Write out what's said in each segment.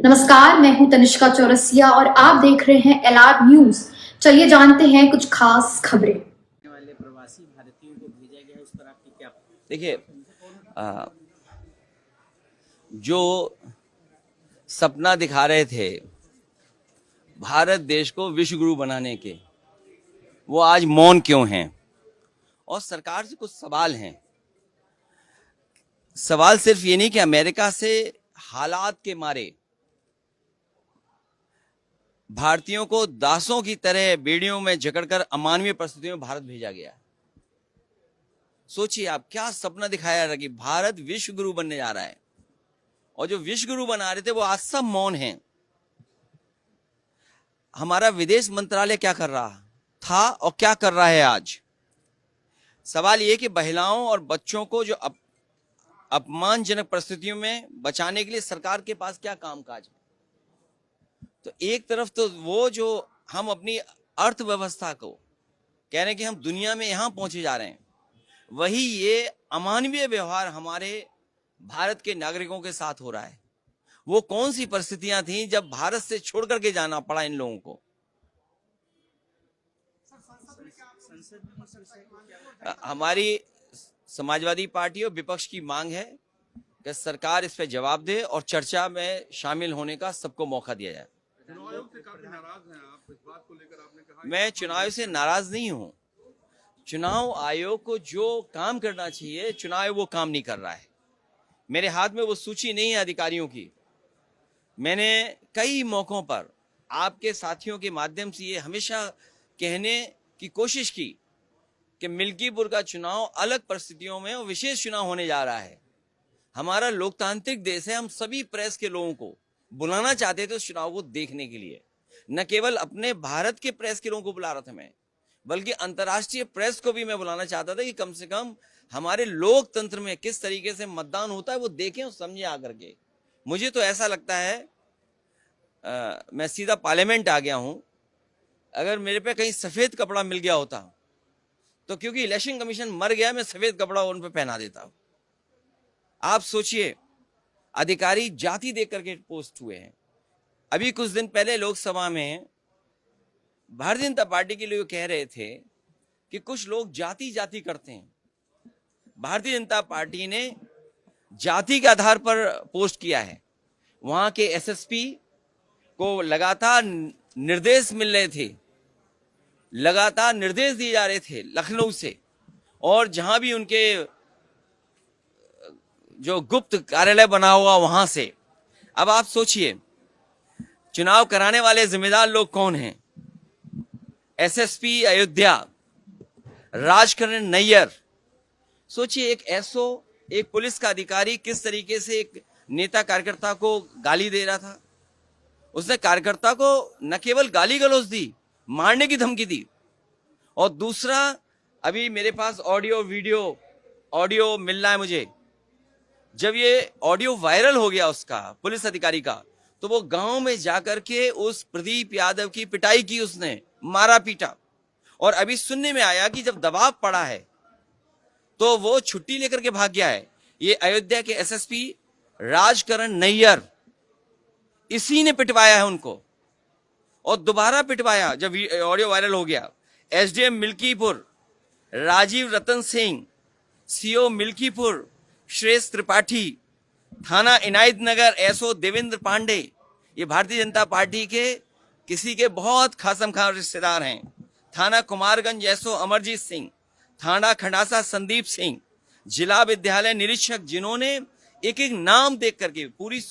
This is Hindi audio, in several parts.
नमस्कार, मैं हूं तनिष्का चौरसिया और आप देख रहे हैं एलआर न्यूज। चलिए जानते हैं कुछ खास खबरें। वाले प्रवासी भारतीयों को भेजा गया है, उस पर आपकी क्या? देखिए, जो सपना दिखा रहे थे भारत देश को विश्व गुरु बनाने के, वो आज मौन क्यों हैं? और सरकार से कुछ सवाल हैं। सवाल सिर्फ ये नहीं कि अमेरिका से हालात के मारे भारतीयों को दासों की तरह बेड़ियों में जकड़कर अमानवीय परिस्थितियों में भारत भेजा गया। सोचिए आप, क्या सपना दिखाया रहा कि भारत विश्व गुरु बनने जा रहा है, और जो विश्व गुरु बना रहे थे वो आज सब मौन हैं। हमारा विदेश मंत्रालय क्या कर रहा था और क्या कर रहा है आज? सवाल ये कि महिलाओं और बच्चों को जो अपमानजनक परिस्थितियों में बचाने के लिए सरकार के पास क्या कामकाज है? तो एक तरफ तो वो जो हम अपनी अर्थव्यवस्था को कह रहे हैं कि हम दुनिया में यहां पहुंचे जा रहे हैं, वही ये अमानवीय व्यवहार हमारे भारत के नागरिकों के साथ हो रहा है। वो कौन सी परिस्थितियां थीं जब भारत से छोड़ करके जाना पड़ा इन लोगों को? हमारी समाजवादी पार्टी और विपक्ष की मांग है कि सरकार इस पर जवाब दे और चर्चा में शामिल होने का सबको मौका दिया जाए। चुनाव आयोग से काफी नाराज हैं आप, इस बात को लेकर आपने कहा। मैं चुनाव से नाराज नहीं हूं। चुनाव आयोग को जो काम करना चाहिए, चुनाव आयोग वो काम नहीं कर रहा है। मेरे हाथ में वो सूची नहीं है अधिकारियों की। मैंने कई मौकों पर आपके साथियों के माध्यम से ये हमेशा कहने की कोशिश की कि मिल्कीपुर का चुनाव अलग परिस्थितियों में और विशेष चुनाव होने जा रहा है। हमारा लोकतांत्रिक देश है, हम सभी प्रेस के लोगों को बुलाना चाहते थे उस चुनाव को देखने के लिए। न केवल अपने भारत के प्रेस के लोगों को बुला रहा था मैं, बल्कि अंतर्राष्ट्रीय प्रेस को भी मैं बुलाना चाहता था कि कम से कम हमारे लोकतंत्र में किस तरीके से मतदान होता है वो देखें और समझें आकर के। मुझे तो ऐसा लगता है, मैं सीधा पार्लियामेंट आ गया हूं। अगर मेरे पे कहीं सफेद कपड़ा मिल गया होता तो क्योंकि इलेक्शन कमीशन मर गया, मैं सफेद कपड़ा उन पे पहना देता। आप सोचिए, अधिकारी जाति देख करके पोस्ट हुए हैं। अभी कुछ दिन पहले लोकसभा में भारतीय जनता पार्टी के लोग कह रहे थे कि कुछ लोग जाति जाति करते हैं। भारतीय जनता पार्टी ने जाति के आधार पर पोस्ट किया है। वहां के एसएसपी को लगातार निर्देश मिल रहे थे, लगातार निर्देश दिए जा रहे थे लखनऊ से, और जहां भी उनके जो गुप्त कार्यालय बना हुआ वहां से। अब आप सोचिए, चुनाव कराने वाले जिम्मेदार लोग कौन हैं? एसएसपी अयोध्या, राजकरण नैयर। सोचिए, एक एसओ, एक पुलिस का अधिकारी किस तरीके से एक नेता कार्यकर्ता को गाली दे रहा था। उसने कार्यकर्ता को न केवल गाली गलौज दी, मारने की धमकी दी। और दूसरा, अभी मेरे पास ऑडियो मिल रहा है मुझे। जब ये ऑडियो वायरल हो गया उसका, पुलिस अधिकारी का, तो वो गांव में जाकर के उस प्रदीप यादव की पिटाई की, उसने मारा पीटा। और अभी सुनने में आया कि जब दबाव पड़ा है तो वो छुट्टी लेकर के भाग गया है। ये अयोध्या के एसएसपी राजकरण नैयर, इसी ने पिटवाया है उनको, और दोबारा पिटवाया जब ऑडियो वायरल हो गया। एसडीएम मिल्कीपुर राजीव रतन सिंह, सीओ मिल्कीपुर श्रेष्ठ त्रिपाठी, थाना इनायत नगर एसओ देवेंद्र पांडे, ये भारतीय जनता पार्टी के किसी के बहुत खासम खास रिश्तेदार हैं। थाना कुमारगंज एसओ अमरजीत सिंह, थाना खंडासा संदीप सिंह, जिला विद्यालय निरीक्षक, जिन्होंने एक एक नाम देख करके पूरी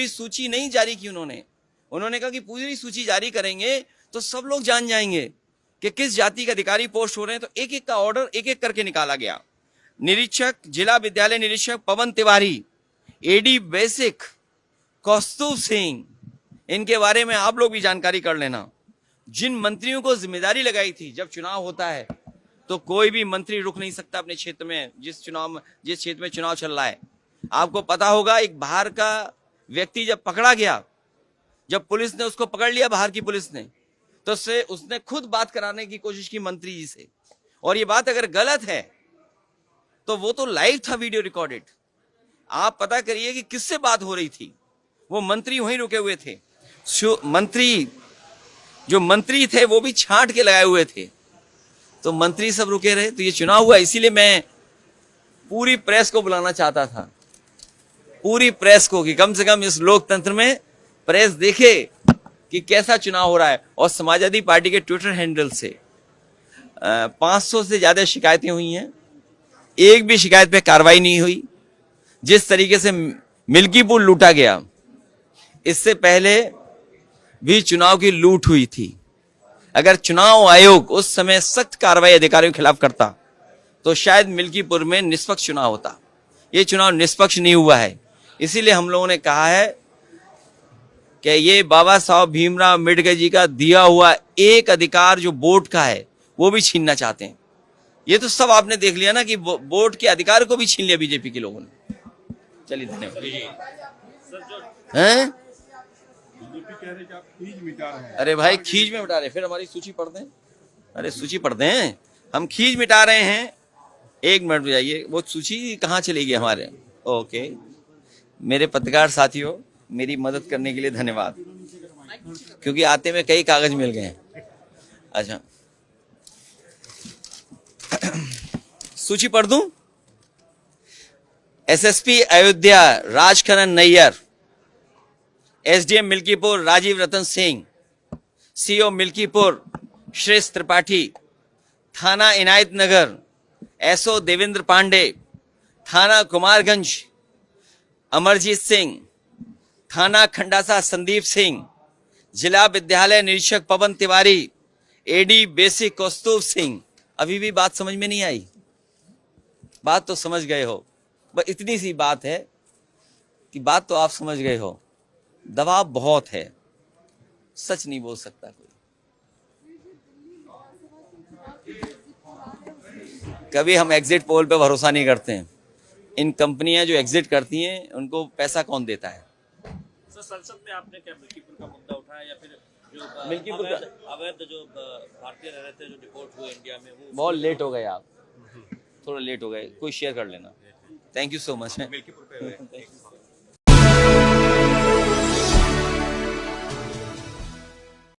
सूची नहीं जारी की। उन्होंने कहा कि पूरी सूची जारी करेंगे तो सब लोग जान जाएंगे कि किस जाति के अधिकारी पोस्ट हो रहे हैं। तो एक एक का ऑर्डर एक एक करके निकाला गया। निरीक्षक, जिला विद्यालय निरीक्षक पवन तिवारी, एडी बेसिक कौस्तुभ सिंह, इनके बारे में आप लोग भी जानकारी कर लेना। जिन मंत्रियों को जिम्मेदारी लगाई थी, जब चुनाव होता है तो कोई भी मंत्री रुक नहीं सकता अपने क्षेत्र में, जिस क्षेत्र में चुनाव चल रहा है। आपको पता होगा, एक बाहर का व्यक्ति जब पकड़ा गया, जब पुलिस ने उसको पकड़ लिया, बाहर की पुलिस ने, तो उसने खुद बात कराने की कोशिश की मंत्री जी से। और ये बात अगर गलत है तो वो तो लाइव था, वीडियो रिकॉर्डेड। आप पता करिए कि किससे बात हो रही थी। वो मंत्री वहीं रुके हुए थे। जो मंत्री थे वो भी छांट के लगाए हुए थे, तो मंत्री सब रुके रहे। तो ये चुनाव हुआ, इसीलिए मैं पूरी प्रेस को बुलाना चाहता था, पूरी प्रेस को, कि कम से कम इस लोकतंत्र में प्रेस देखे कि कैसा चुनाव हो रहा है। और समाजवादी पार्टी के ट्विटर हैंडल से 500 से ज्यादा शिकायतें हुई हैं, एक भी शिकायत पे कार्रवाई नहीं हुई। जिस तरीके से मिल्कीपुर लूटा गया, इससे पहले भी चुनाव की लूट हुई थी। अगर चुनाव आयोग उस समय सख्त कार्रवाई अधिकारियों के खिलाफ करता तो शायद मिल्कीपुर में निष्पक्ष चुनाव होता। ये चुनाव निष्पक्ष नहीं हुआ है, इसीलिए हम लोगों ने कहा है कि ये बाबा साहब भीमराव अम्बेडकर जी का दिया हुआ एक अधिकार जो वोट का है वो भी छीनना चाहते हैं। ये तो सब आपने देख लिया ना कि वोट के अधिकार को भी छीन लिया बीजेपी के लोगों ने। चलिए धन्यवाद। हैं? बीजेपी कह रहे हैं कि आप खींच मिटा रहे हैं। अरे भाई खींच में मिटा रहे, फिर हमारी सूची पढ़ दें। अरे सूची पढ़ दें, हम खींच मिटा रहे हैं। एक मिनट में जाइए, वो सूची कहाँ चली गई हमारे। ओके, मेरे पत्रकार साथियों, मेरी मदद करने के लिए धन्यवाद, क्योंकि आते में कई कागज मिल गए हैं। अच्छा सूची पढ़ दूं। SSP Ayodhya Rajkaran Nayyar, SDM Milkipur Rajiv Ratan Singh, CO Milkipur श्रेष्ठ त्रिपाठी, थाना इनायत नगर एसओ देवेंद्र पांडे, थाना कुमारगंज अमरजीत सिंह, थाना खंडासा संदीप सिंह, जिला विद्यालय निरीक्षक पवन तिवारी, एडी बेसिक कौस्तुभ सिंह। अभी भी बात समझ में नहीं आई? बात तो समझ गए हो, बस इतनी सी बात है कि बात तो आप समझ गए हो। दबाव बहुत है, सच नहीं बोल सकता कोई। कभी हम एग्जिट पोल पे भरोसा नहीं करते हैं। इन कंपनियां जो एग्जिट करती हैं उनको पैसा कौन देता है? सर संसद में आपने क्या मिल्कीपुर का मुद्दा उठाया, या फिर जो मिल्कीपुर का अवैध जो भारतीय रह रहे थे जो डिपोर्ट हुए इंडिया में, वो बहुत लेट हो गए आप, थोड़ा लेट हो गए, कोई शेयर कर लेना। Thank you so much. Milkipur पे